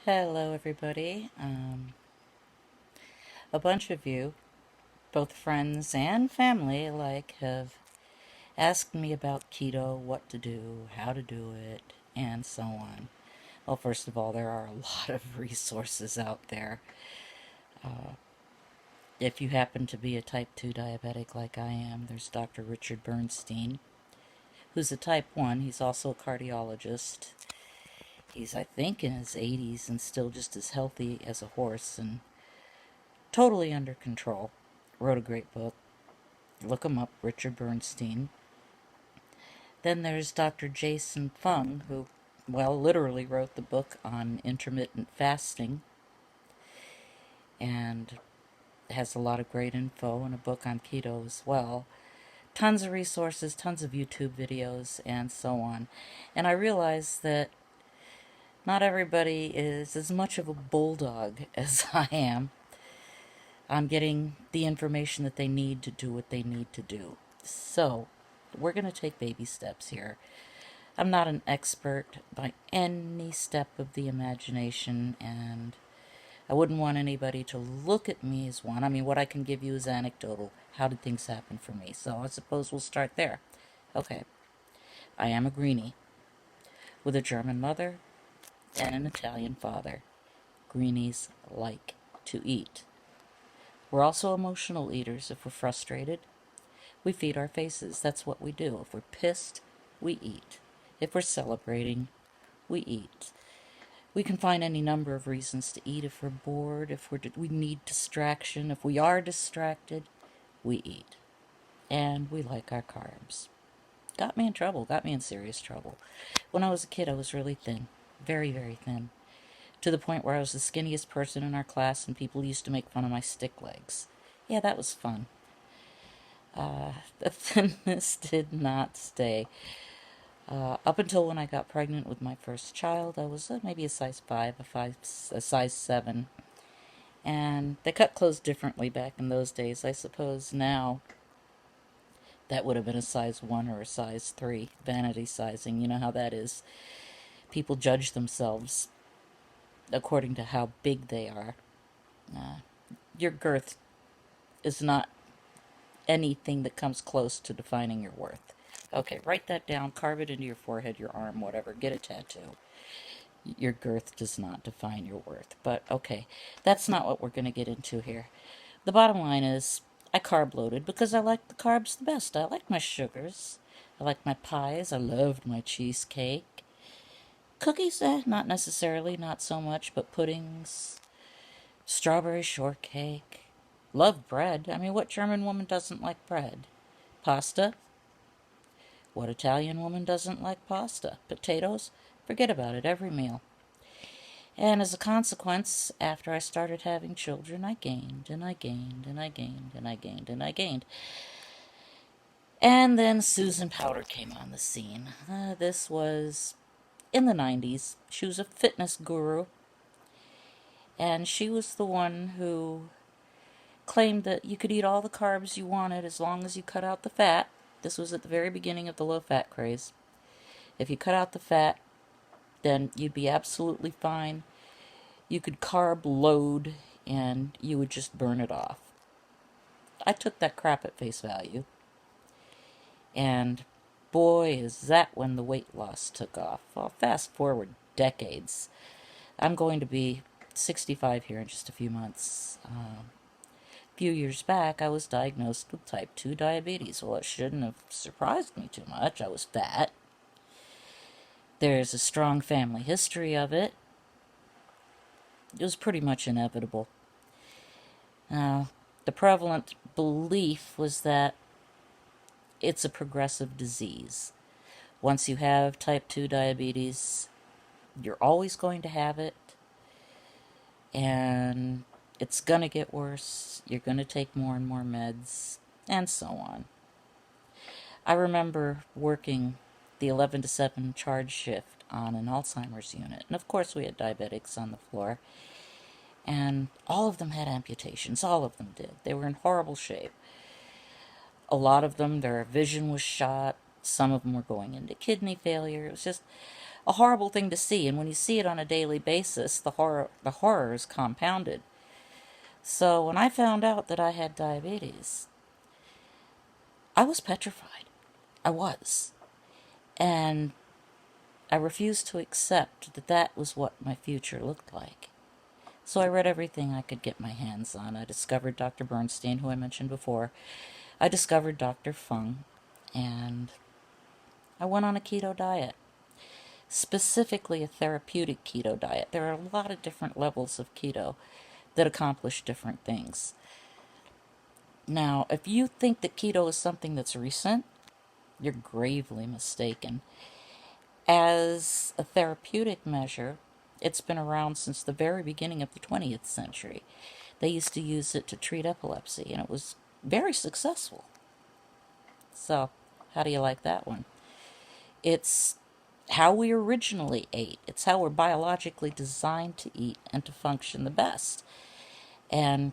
Hello, everybody. A bunch of you, both friends and family alike, have asked me about keto, what to do, how to do it, and so on. Well, first of all, there are a lot of resources out there. If you happen to be a type 2 diabetic like I am, there's Dr. Richard Bernstein, who's a type 1. He's also a cardiologist. He's, I think, in his 80s and still just as healthy as a horse and totally under control. Wrote a great book. Look him up, Richard Bernstein. Then there's Dr. Jason Fung, who, well, literally wrote the book on intermittent fasting and has a lot of great info and a book on keto as well. Tons of resources, tons of YouTube videos, and so on. And I realize that not everybody is as much of a bulldog as I am. I'm getting the information that they need to do what they need to do. So, we're going to take baby steps here. I'm not an expert by any step of the imagination, and I wouldn't want anybody to look at me as one. I mean, what I can give you is anecdotal. How did things happen for me? So I suppose we'll start there. Okay, I am a greenie with a German mother and an Italian father. Greenies like to eat. We're also emotional eaters. If we're frustrated, we feed our faces. That's what we do. If we're pissed, we eat. If we're celebrating, we eat. We can find any number of reasons to eat. If we're bored, if we need distraction, if we are distracted, we eat. And we like our carbs. Got me in trouble, got me in serious trouble. When I was a kid, I was really thin. Very, very thin. To the point where I was the skinniest person in our class and people used to make fun of my stick legs. Yeah, that was fun. The thinness did not stay. Up until when I got pregnant with my first child, I was maybe a size 5, a size 7. And they cut clothes differently back in those days. I suppose now that would have been a size 1 or a size 3, vanity sizing. You know how that is. People judge themselves according to how big they are. Your girth is not anything that comes close to defining your worth. Okay, write that down, carve it into your forehead, your arm, whatever. Get a tattoo. Your girth does not define your worth. But okay, that's not what we're going to get into here. The bottom line is, I carb loaded because I like the carbs the best. I like my sugars. I like my pies. I loved my cheesecake. Cookies, not necessarily, not so much, but puddings, strawberry shortcake. Love bread. I mean, what German woman doesn't like bread? Pasta. What Italian woman doesn't like pasta? Potatoes? Forget about it, every meal. And as a consequence, after I started having children, I gained, and I gained, and I gained, and I gained, and I gained. And then Susan Powder came on the scene. This was in the 90s. She was a fitness guru, and she was the one who claimed that you could eat all the carbs you wanted as long as you cut out the fat. This was at the very beginning of the low-fat craze. If you cut out the fat, then you'd be absolutely fine. You could carb load, and you would just burn it off. I took that crap at face value. And boy, is that when the weight loss took off. Well, fast forward decades. I'm going to be 65 here in just a few months. A few years back, I was diagnosed with type 2 diabetes. Well, it shouldn't have surprised me too much. I was fat. There's a strong family history of it. It was pretty much inevitable. The prevalent belief was that it's a progressive disease. Once you have type 2 diabetes, you're always going to have it, and it's going to get worse. You're going to take more and more meds, and so on. I remember working the 11 to 7 charge shift on an Alzheimer's unit, and of course we had diabetics on the floor, and all of them had amputations. All of them did. They were in horrible shape. A lot of them, their vision was shot. Some of them were going into kidney failure. It was just a horrible thing to see. And when you see it on a daily basis, the horror is compounded. So when I found out that I had diabetes, I was petrified. I was. And I refused to accept that that was what my future looked like. So I read everything I could get my hands on. I discovered Dr. Bernstein, who I mentioned before. I discovered Dr. Fung, and I went on a keto diet, specifically a therapeutic keto diet. There are a lot of different levels of keto that accomplish different things. Now, if you think that keto is something that's recent, you're gravely mistaken. As a therapeutic measure, it's been around since the very beginning of the 20th century. They used to use it to treat epilepsy, and it was very successful. So, how do you like that one? It's how we originally ate. It's how we're biologically designed to eat and to function the best. And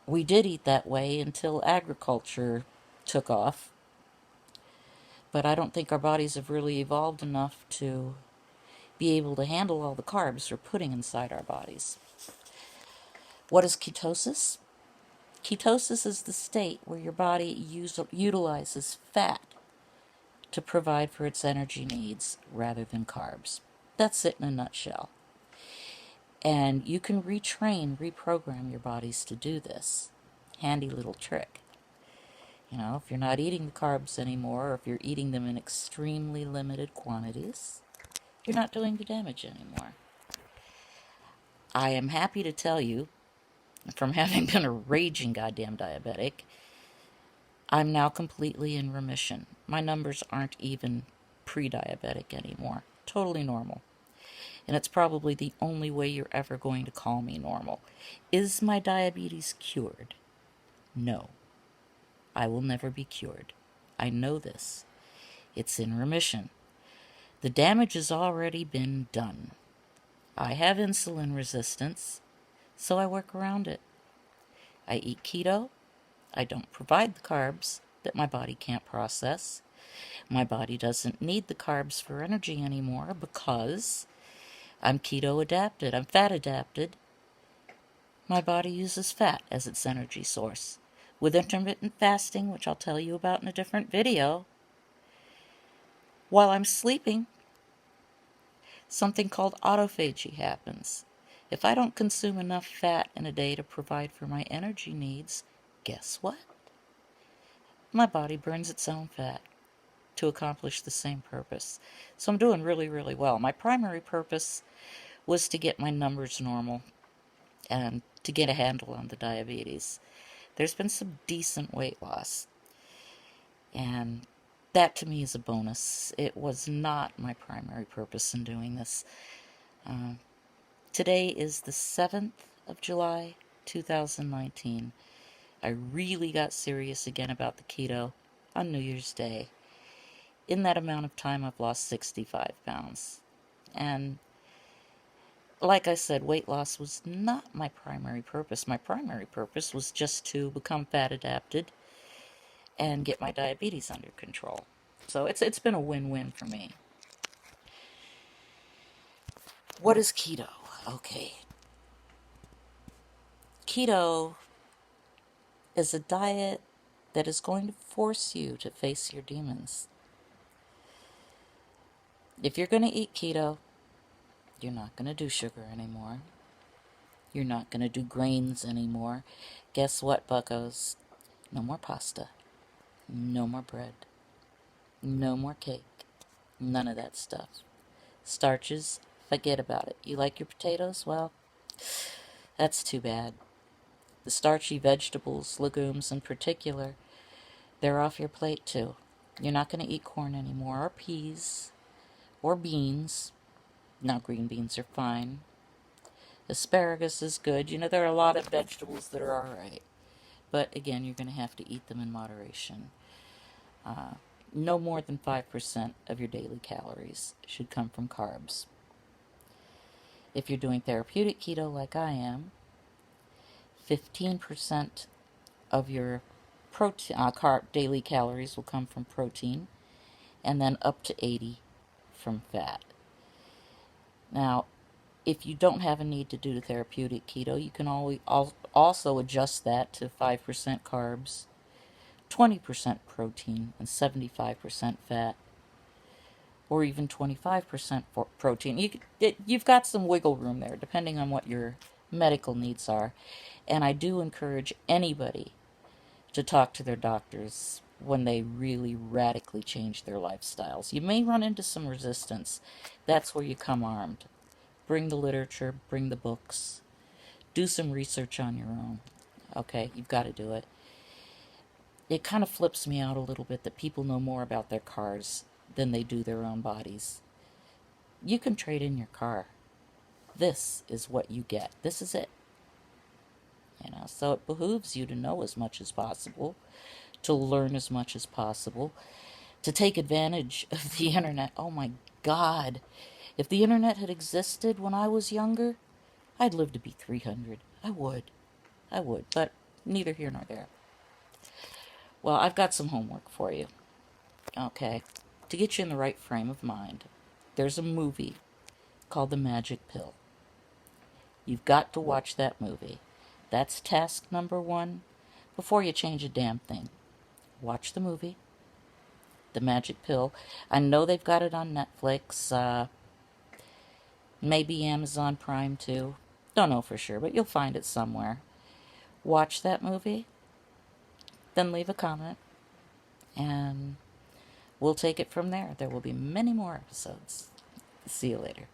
we did eat that way until agriculture took off. But I don't think our bodies have really evolved enough to be able to handle all the carbs we're putting inside our bodies. What is ketosis? Ketosis is the state where your body utilizes fat to provide for its energy needs rather than carbs. That's it in a nutshell. And you can reprogram your bodies to do this. Handy little trick. You know, if you're not eating the carbs anymore, or if you're eating them in extremely limited quantities, you're not doing the damage anymore. I am happy to tell you, from having been a raging goddamn diabetic, I'm now completely in remission. My numbers aren't even pre-diabetic anymore. Totally normal. And it's probably the only way you're ever going to call me normal. Is my diabetes cured? No. I will never be cured. I know this. It's in remission. The damage has already been done. I have insulin resistance, so I work around it. I eat keto. I don't provide the carbs that my body can't process. My body doesn't need the carbs for energy anymore because I'm keto adapted. I'm fat adapted. My body uses fat as its energy source. With intermittent fasting, which I'll tell you about in a different video, while I'm sleeping, something called autophagy happens. If I don't consume enough fat in a day to provide for my energy needs, guess what? My body burns its own fat to accomplish the same purpose. So I'm doing really, really well. My primary purpose was to get my numbers normal and to get a handle on the diabetes. There's been some decent weight loss, and that to me is a bonus. It was not my primary purpose in doing this. Today is the 7th of July, 2019. I really got serious again about the keto on New Year's Day. In that amount of time, I've lost 65 pounds. And like I said, weight loss was not my primary purpose. My primary purpose was just to become fat adapted and get my diabetes under control. So it's been a win-win for me. What is keto? Okay. Keto is a diet that is going to force you to face your demons. If you're going to eat keto, you're not going to do sugar anymore. You're not going to do grains anymore. Guess what, buckos? No more pasta. No more bread. No more cake. None of that stuff. Starches, forget about it. You like your potatoes? Well, that's too bad. The starchy vegetables, legumes in particular, they're off your plate too. You're not going to eat corn anymore, or peas, or beans. Now, green beans are fine. Asparagus is good. You know, there are a lot of vegetables that are alright. But again, you're going to have to eat them in moderation. No more than 5% of your daily calories should come from carbs. If you're doing therapeutic keto like I am, 15% of your daily calories will come from protein, and then up to 80 from fat. Now, if you don't have a need to do therapeutic keto, you can always also adjust that to 5% carbs, 20% protein, and 75% fat, or even 25% protein. You've got some wiggle room there, depending on what your medical needs are. And I do encourage anybody to talk to their doctors when they really radically change their lifestyles. You may run into some resistance. That's where you come armed. Bring the literature, bring the books, do some research on your own. Okay, you've got to do it. It kind of flips me out a little bit that people know more about their cars than they do their own bodies. You can trade in your car. This is what you get. This is it. So it behooves you to know as much as possible, to learn as much as possible, to take advantage of the internet. Oh my God. If the internet had existed when I was younger, I'd live to be 300. I would. But neither here nor there. Well, I've got some homework for you. Okay. To get you in the right frame of mind, there's a movie called The Magic Pill. You've got to watch that movie. That's task number one before you change a damn thing. Watch the movie, The Magic Pill. I know they've got it on Netflix, maybe Amazon Prime too. Don't know for sure, but you'll find it somewhere. Watch that movie, then leave a comment, and we'll take it from there. There will be many more episodes. See you later.